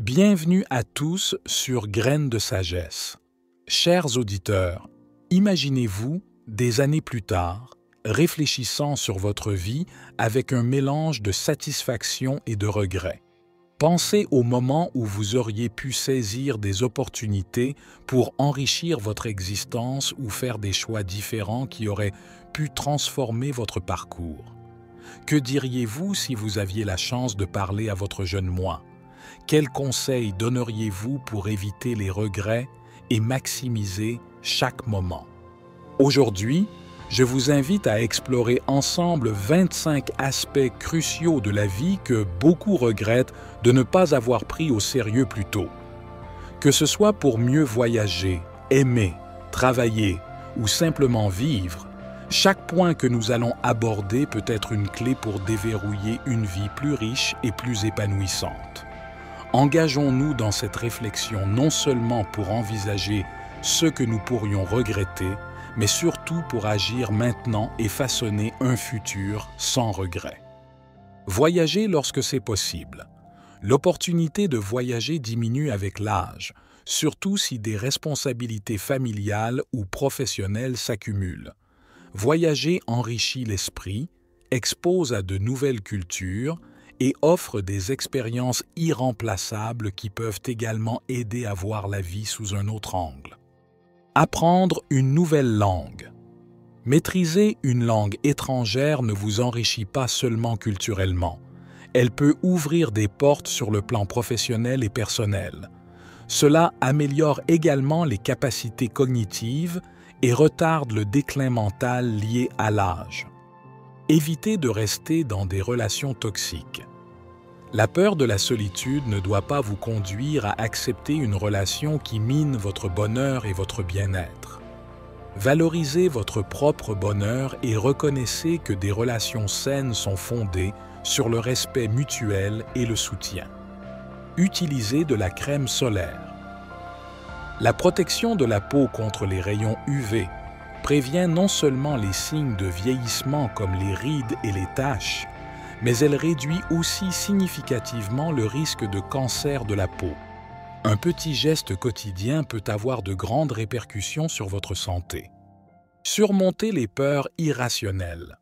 Bienvenue à tous sur Graines de sagesse. Chers auditeurs, imaginez-vous, des années plus tard, réfléchissant sur votre vie avec un mélange de satisfaction et de regret. Pensez au moment où vous auriez pu saisir des opportunités pour enrichir votre existence ou faire des choix différents qui auraient pu transformer votre parcours. Que diriez-vous si vous aviez la chance de parler à votre jeune moi? Quels conseils donneriez-vous pour éviter les regrets et maximiser chaque moment? Aujourd'hui, je vous invite à explorer ensemble 25 aspects cruciaux de la vie que beaucoup regrettent de ne pas avoir pris au sérieux plus tôt. Que ce soit pour mieux voyager, aimer, travailler ou simplement vivre, chaque point que nous allons aborder peut être une clé pour déverrouiller une vie plus riche et plus épanouissante. Engageons-nous dans cette réflexion non seulement pour envisager ce que nous pourrions regretter, mais surtout pour agir maintenant et façonner un futur sans regret. Voyager lorsque c'est possible. L'opportunité de voyager diminue avec l'âge, surtout si des responsabilités familiales ou professionnelles s'accumulent. Voyager enrichit l'esprit, expose à de nouvelles cultures et offre des expériences irremplaçables qui peuvent également aider à voir la vie sous un autre angle. Apprendre une nouvelle langue. Maîtriser une langue étrangère ne vous enrichit pas seulement culturellement. Elle peut ouvrir des portes sur le plan professionnel et personnel. Cela améliore également les capacités cognitives et retarde le déclin mental lié à l'âge. Évitez de rester dans des relations toxiques. La peur de la solitude ne doit pas vous conduire à accepter une relation qui mine votre bonheur et votre bien-être. Valorisez votre propre bonheur et reconnaissez que des relations saines sont fondées sur le respect mutuel et le soutien. Utilisez de la crème solaire. La protection de la peau contre les rayons UV prévient non seulement les signes de vieillissement comme les rides et les taches, mais elle réduit aussi significativement le risque de cancer de la peau. Un petit geste quotidien peut avoir de grandes répercussions sur votre santé. Surmonter les peurs irrationnelles.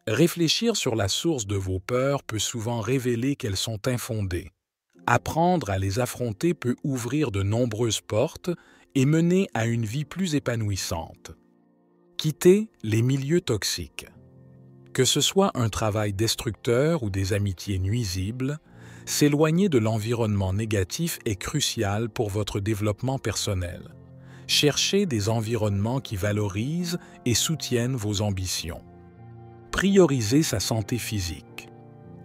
Réfléchir sur la source de vos peurs peut souvent révéler qu'elles sont infondées. Apprendre à les affronter peut ouvrir de nombreuses portes et mener à une vie plus épanouissante. Quitter les milieux toxiques. Que ce soit un travail destructeur ou des amitiés nuisibles, s'éloigner de l'environnement négatif est crucial pour votre développement personnel. Cherchez des environnements qui valorisent et soutiennent vos ambitions. Priorisez sa santé physique.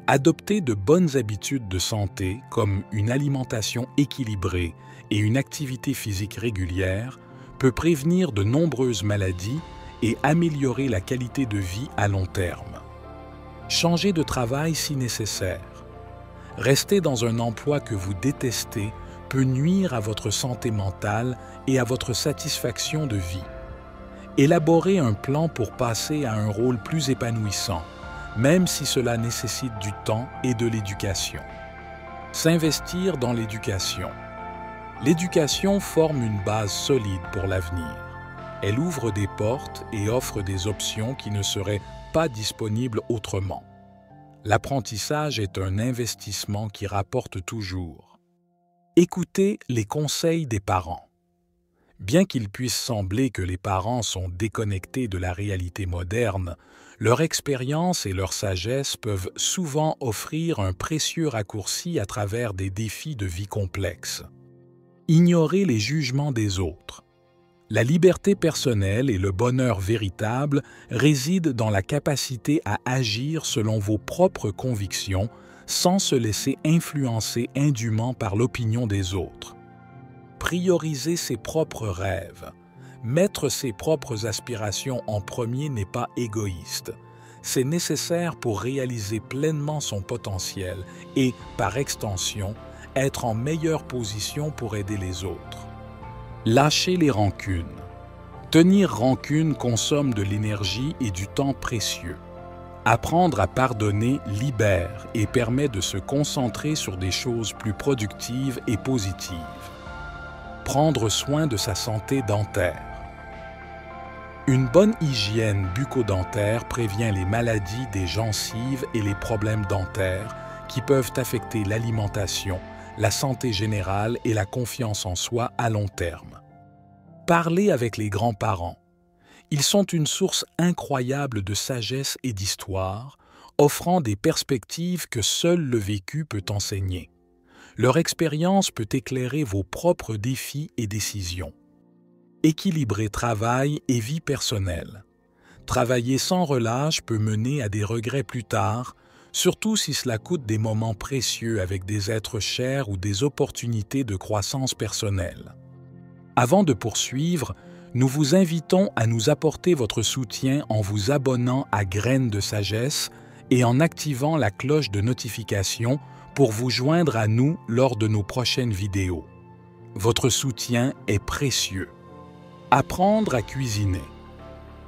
Adopter de bonnes habitudes de santé comme une alimentation équilibrée et une activité physique régulière peut prévenir de nombreuses maladies et améliorer la qualité de vie à long terme. Changez de travail si nécessaire. Rester dans un emploi que vous détestez peut nuire à votre santé mentale et à votre satisfaction de vie. Élaborez un plan pour passer à un rôle plus épanouissant, même si cela nécessite du temps et de l'éducation. S'investir dans l'éducation. L'éducation forme une base solide pour l'avenir. Elle ouvre des portes et offre des options qui ne seraient pas disponibles autrement. L'apprentissage est un investissement qui rapporte toujours. Écoutez les conseils des parents. Bien qu'il puisse sembler que les parents sont déconnectés de la réalité moderne, leur expérience et leur sagesse peuvent souvent offrir un précieux raccourci à travers des défis de vie complexes. Ignorez les jugements des autres. La liberté personnelle et le bonheur véritable résident dans la capacité à agir selon vos propres convictions sans se laisser influencer indûment par l'opinion des autres. Prioriser ses propres rêves. Mettre ses propres aspirations en premier n'est pas égoïste. C'est nécessaire pour réaliser pleinement son potentiel et, par extension, être en meilleure position pour aider les autres. Lâchez les rancunes. Tenir rancune consomme de l'énergie et du temps précieux. Apprendre à pardonner libère et permet de se concentrer sur des choses plus productives et positives. Prendre soin de sa santé dentaire. Une bonne hygiène bucco-dentaire prévient les maladies des gencives et les problèmes dentaires qui peuvent affecter l'alimentation, la santé générale et la confiance en soi à long terme. Parler avec les grands-parents. Ils sont une source incroyable de sagesse et d'histoire, offrant des perspectives que seul le vécu peut enseigner. Leur expérience peut éclairer vos propres défis et décisions. Équilibrer travail et vie personnelle. Travailler sans relâche peut mener à des regrets plus tard, surtout si cela coûte des moments précieux avec des êtres chers ou des opportunités de croissance personnelle. Avant de poursuivre, nous vous invitons à nous apporter votre soutien en vous abonnant à Graines de Sagesse et en activant la cloche de notification pour vous joindre à nous lors de nos prochaines vidéos. Votre soutien est précieux. Apprendre à cuisiner.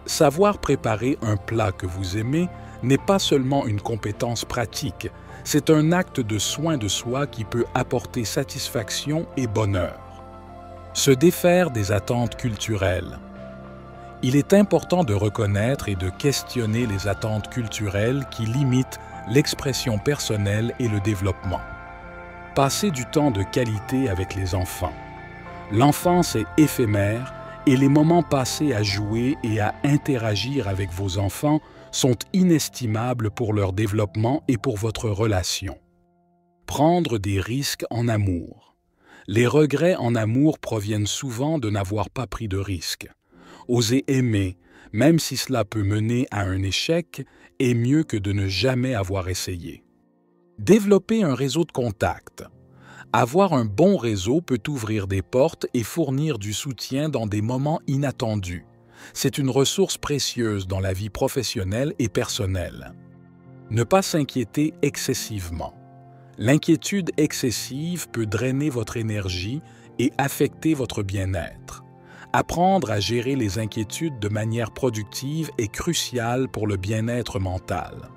Savoir préparer un plat que vous aimez n'est pas seulement une compétence pratique, c'est un acte de soin de soi qui peut apporter satisfaction et bonheur. Se défaire des attentes culturelles. Il est important de reconnaître et de questionner les attentes culturelles qui limitent l'expression personnelle et le développement. Passer du temps de qualité avec les enfants. L'enfance est éphémère et les moments passés à jouer et à interagir avec vos enfants sont inestimables pour leur développement et pour votre relation. Prendre des risques en amour. Les regrets en amour proviennent souvent de n'avoir pas pris de risques. Oser aimer, même si cela peut mener à un échec, est mieux que de ne jamais avoir essayé. Développer un réseau de contacts. Avoir un bon réseau peut ouvrir des portes et fournir du soutien dans des moments inattendus. C'est une ressource précieuse dans la vie professionnelle et personnelle. Ne pas s'inquiéter excessivement. L'inquiétude excessive peut drainer votre énergie et affecter votre bien-être. Apprendre à gérer les inquiétudes de manière productive est crucial pour le bien-être mental.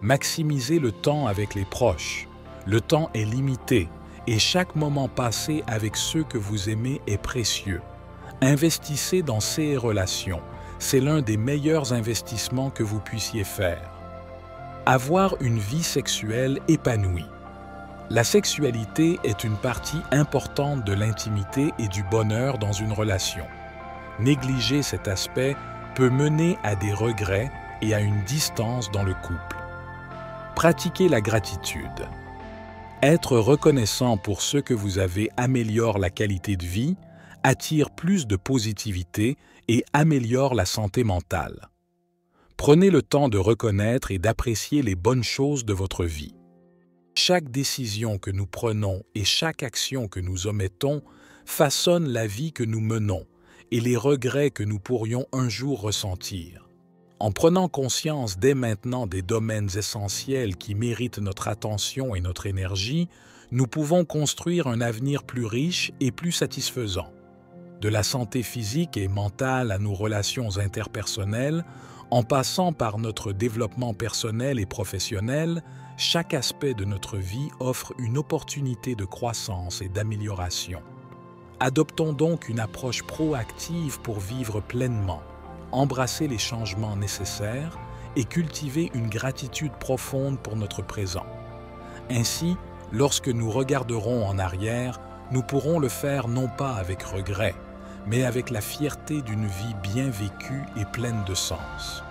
Maximisez le temps avec les proches. Le temps est limité et chaque moment passé avec ceux que vous aimez est précieux. Investissez dans ces relations. C'est l'un des meilleurs investissements que vous puissiez faire. Avoir une vie sexuelle épanouie. La sexualité est une partie importante de l'intimité et du bonheur dans une relation. Négliger cet aspect peut mener à des regrets et à une distance dans le couple. Pratiquez la gratitude. Être reconnaissant pour ce que vous avez améliore la qualité de vie, attire plus de positivité et améliore la santé mentale. Prenez le temps de reconnaître et d'apprécier les bonnes choses de votre vie. Chaque décision que nous prenons et chaque action que nous omettons façonne la vie que nous menons et les regrets que nous pourrions un jour ressentir. En prenant conscience dès maintenant des domaines essentiels qui méritent notre attention et notre énergie, nous pouvons construire un avenir plus riche et plus satisfaisant. De la santé physique et mentale à nos relations interpersonnelles, en passant par notre développement personnel et professionnel, chaque aspect de notre vie offre une opportunité de croissance et d'amélioration. Adoptons donc une approche proactive pour vivre pleinement, embrasser les changements nécessaires et cultiver une gratitude profonde pour notre présent. Ainsi, lorsque nous regarderons en arrière, nous pourrons le faire non pas avec regret, mais avec la fierté d'une vie bien vécue et pleine de sens.